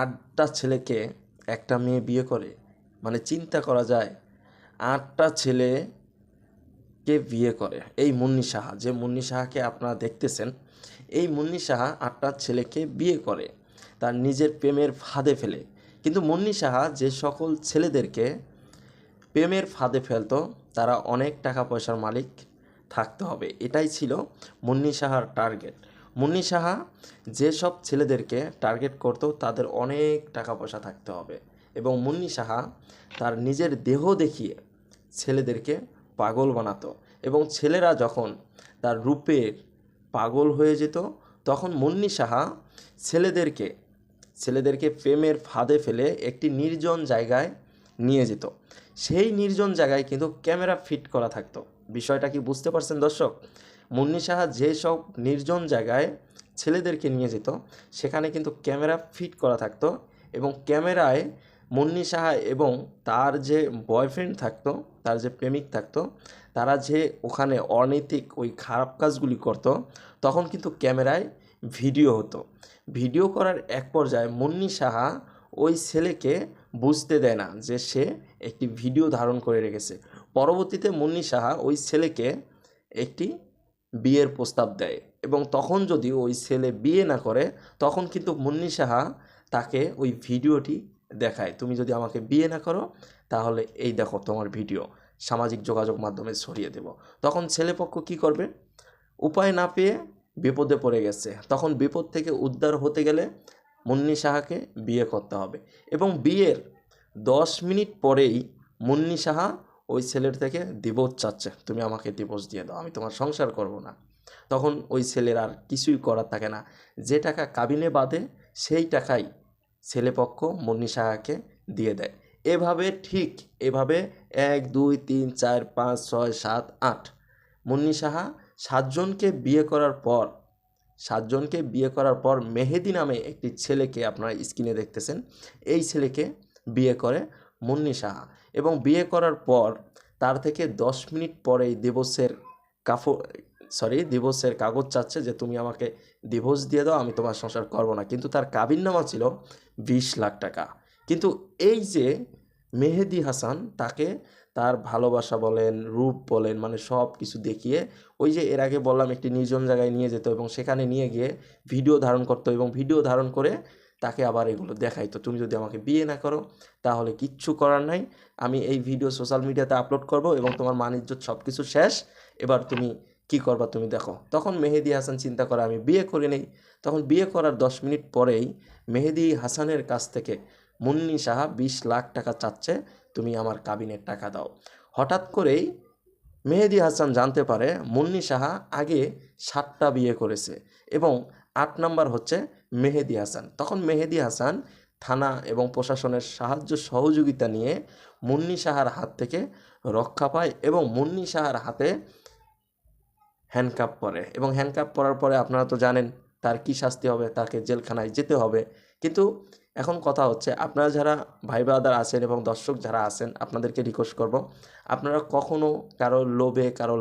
8টা ছেলেকে একটা মেয়ে বিয়ে করে, মানে চিন্তা করা যায় 8টা ছেলেকে বিয়ে করে এই মুন্নি সাহা, যে মুন্নি সাহাকে আপনারা দেখতেছেন, এই মুন্নি সাহা 8টা ছেলেকে বিয়ে করে তার নিজের প্রেমের ফাঁদে ফেলে। কিন্তু মুন্নি সাহা যে সকল ছেলেদেরকে প্রেমের ফাঁদে ফেলতো তারা অনেক টাকা পয়সার মালিক থাকতে হবে, এটাই ছিল মুন্নি সাহার টার্গেট। মুন্নি সাহা যেসব ছেলেদেরকে টার্গেট করতো তাদের অনেক টাকা পয়সা থাকতে হবে, এবং মুন্নি সাহা তার নিজের দেহ দেখিয়ে ছেলেদেরকে পাগল বানাতো, এবং ছেলেরা যখন তার রূপের পাগল হয়ে যেত তখন মুন্নি সাহা ছেলেদেরকে ছেলেদেরকে প্রেমের ফাঁদে ফেলে একটি নির্জন জায়গায় নিয়ে যেত। সেই নির্জন জায়গায় কিন্তু ক্যামেরা ফিট করা থাকতো। বিষয়টা কি বুঝতে পারছেন দর্শক? মুন্নি সাহা যেসব নির্জন জায়গায় ছেলেদেরকে নিয়ে যেত সেখানে কিন্তু ক্যামেরা ফিট করা থাকতো, এবং ক্যামেরায় মুন্নি সাহা এবং তার যে বয়ফ্রেন্ড থাকতো, তার যে প্রেমিক থাকতো, তারা যে ওখানে অনৈতিক ওই খারাপ কাজগুলি করতো তখন কিন্তু ক্যামেরায় ভিডিও হতো। ভিডিও করার এক পর্যায়ে মুন্নি সাহা ওই ছেলেকে বুঝতে দেয় না যে সে একটি ভিডিও ধারণ করে রেখেছে। পরবর্তীতে মুন্নি সাহা ওই ছেলেকে একটি বিয়ের প্রস্তাব দেয়, এবং তখন যদি ওই ছেলে বিয়ে না করে তখন কিন্তু মুন্নি সাহা তাকে ওই ভিডিওটি দেখায়, তুমি যদি আমাকে বিয়ে না করো তাহলে এই দেখো তোমার ভিডিও, সামাজিক যোগাযোগ মাধ্যমে ছড়িয়ে দেব। তখন ছেলেপক্ষ কি করবে? উপায় না পেয়ে বিপদে পড়ে গেছে, তখন বিপদ থেকে উদ্ধার হতে গেলে মুন্নি সাহাকে বিয়ে করতে হবে, এবং বিয়ের 10 মিনিট পরেই মুন্নি সাহা ওই ছেলের থেকে ডিভোর্স চাচ্ছে, তুমি আমাকে ডিভোর্স দিয়ে দাও, আমি তোমার সংসার করব না। তখন ওই ছেলের আর কিছুই করার থাকে না, যে টাকা কাবিনে বাঁধে সেই টাকাই ছেলেপক্ষ মুন্নি সাহাকে দিয়ে দেয়। এভাবে 1 2 3 4 5 6 7 8 মুন্নি সাহা 7জনকে বিয়ে করার পর মেহেদি নামে একটি ছেলেকে আপনারা স্ক্রিনে দেখতেছেন, এই ছেলেকে বিয়ে করে মুন্নি সাহা, এবং বিয়ে করার পর তার থেকে 10 মিনিট পরেই ডিভোর্সের কাগজ চাচ্ছে যে তুমি আমাকে ডিভোর্স দিয়ে দাও, আমি তোমার সংসার করব না। কিন্তু তার কাবিননামা ছিল 20 লাখ টাকা। কিন্তু এই যে মেহেদি হাসান তাকে তার ভালোবাসা বলেন, রূপ বলেন, মানে সব কিছু দেখিয়ে ওই যে এর আগে বললাম একটি নির্জন জায়গায় নিয়ে যেত, এবং সেখানে নিয়ে গিয়ে ভিডিও ধারণ করতো, এবং ভিডিও ধারণ করে তাকে আবার এগুলো দেখাইতো, তুমি যদি আমাকে বিয়ে না করো তাহলে কিচ্ছু করার নাই, আমি এই ভিডিও সোশ্যাল মিডিয়াতে আপলোড করব এবং তোমার মান ইজ্জত সব কিছু শেষ, এবার তুমি কি করবা তুমি দেখো। তখন মেহেদি হাসান চিন্তা করে আমি বিয়ে করে নেই। তখন বিয়ে করার 10 মিনিট পরেই মেহেদি হাসানের কাছ থেকে মুন্নি সাহা 20 লাখ টাকা চাচ্ছে, তুমি আমার কাবিনের টাকা দাও। হঠাৎ করেই মেহেদি হাসান জানতে পারে মুন্নি সাহা আগে 7টা বিয়ে করেছে, এবং 8 নাম্বার হচ্ছে মেহেদি হাসান। তখন মেহেদি হাসান থানা এবং প্রশাসনের সাহায্য সহযোগিতা নিয়ে মুন্নি সাহার হাত থেকে রক্ষা পায়, এবং মুন্নি সাহার হাতে হ্যান্ডকাপ পরে, এবং হ্যান্ডকাপ পরার পরে আপনারা তো জানেন তার কি শাস্তি হবে, তাকে জেলখানায় যেতে হবে। কিন্তু এখন কথা হচ্ছে, আপনারা যারা ভাই ব্রাদার আছেন এবং দর্শক যারা আছেন, আপনাদেরকে রিকোয়েস্ট করব, আপনারা কখনও কারো লোভে, কারো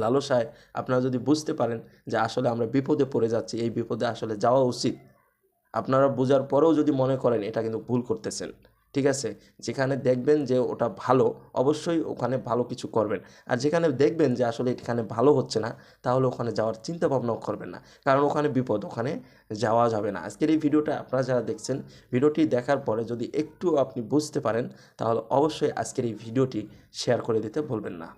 লালসায় আপনারা যদি বুঝতে পারেন যে আসলে আমরা বিপদে পড়ে যাচ্ছি, এই বিপদে আসলে যাওয়া উচিত, আপনারা বোঝার পরেও যদি মনে করেন এটা কিন্তু ভুল করতেছেন, ঠিক আছে? যেখানে দেখবেন যে ওটা ভালো, অবশ্যই ওখানে ভালো কিছু করবেন, আর যেখানে দেখবেন যে আসলে এখানে ভালো হচ্ছে না তাহলে ওখানে যাওয়ার চিন্তা ভাবনাও করবেন না, কারণ ওখানে বিপদ, ওখানে যাওয়া যাবে না। আজকের এই ভিডিওটা আপনারা যারা দেখছেন, ভিডিওটি দেখার পরে যদি একটু আপনি বুঝতে পারেন তাহলে অবশ্যই আজকের এই ভিডিওটি শেয়ার করে দিতে ভুলবেন না।